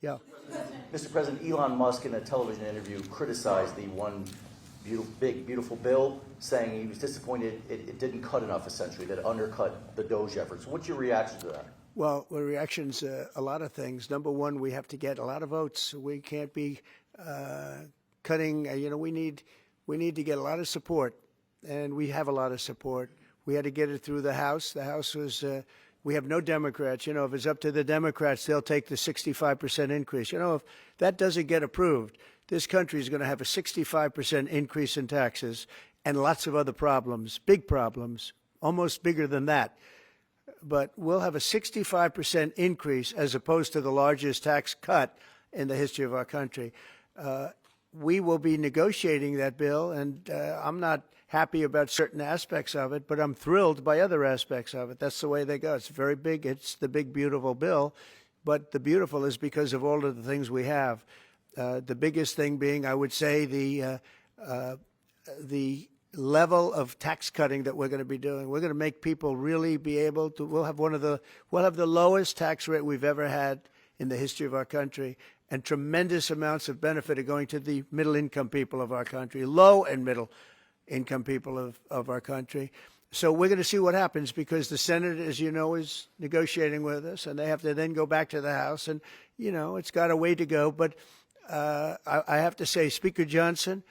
Yeah. Mr. President, Elon Musk in a television interview criticized the one big, beautiful bill, saying he was disappointed it didn't cut enough, essentially, that it undercut the Doge efforts. What's your reaction to that? Well, the reaction's a lot of things. Number one, we have to get a lot of votes. We can't be cutting. We need to get a lot of support, and we have a lot of support. We had to get it through the House. The House was. We have no Democrats. If it's up to the Democrats, they'll take the 65% increase. If that doesn't get approved, this country is going to have a 65% increase in taxes and lots of other problems, big problems, almost bigger than that. But we'll have a 65% increase as opposed to the largest tax cut in the history of our country. We will be negotiating that bill, and I'm not happy about certain aspects of it, but I'm thrilled by other aspects of it. That's the way they go. It's very big. It's the big, beautiful bill, but the beautiful is because of all of the things we have. The biggest thing being, I would say, the level of tax cutting that we're going to be doing. We're going to make people really be able to. We'll have the lowest tax rate we've ever had in the history of our country, and tremendous amounts of benefit are going to the middle-income people of our country, low and middle-income people of our country. So we're going to see what happens, because the Senate, as you know, is negotiating with us, and they have to then go back to the House, and it's got a way to go. But I have to say, Speaker Johnson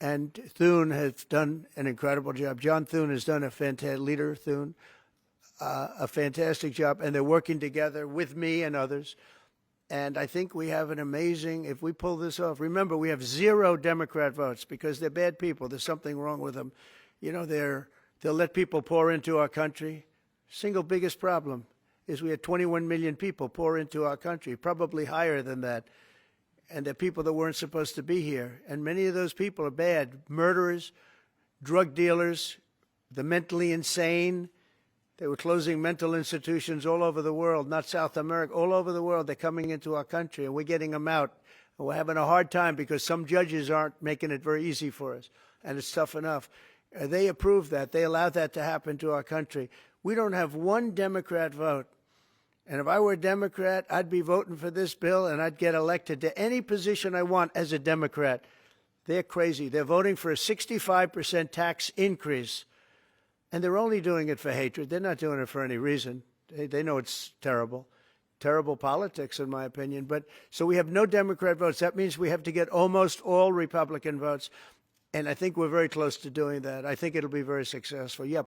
and Thune have done an incredible job. John Thune has done a fantastic job, and they're working together with me and others. And I think we have an amazing, if we pull this off, remember, we have 0 Democrat votes because they're bad people. There's something wrong with them. They'll let people pour into our country. Single biggest problem is we had 21 million people pour into our country, probably higher than that. And they're people that weren't supposed to be here. And many of those people are bad. Murderers, drug dealers, the mentally insane. They were closing mental institutions all over the world, not South America, all over the world. They're coming into our country, and we're getting them out. And we're having a hard time because some judges aren't making it very easy for us, and it's tough enough. They approved that. They allowed that to happen to our country. We don't have one Democrat vote. And if I were a Democrat, I'd be voting for this bill, and I'd get elected to any position I want as a Democrat. They're crazy. They're voting for a 65% tax increase. And they're only doing it for hatred. They're not doing it for any reason. They know it's terrible. Terrible politics, in my opinion. But so we have no Democrat votes. That means we have to get almost all Republican votes. And I think we're very close to doing that. I think it'll be very successful. Yeah.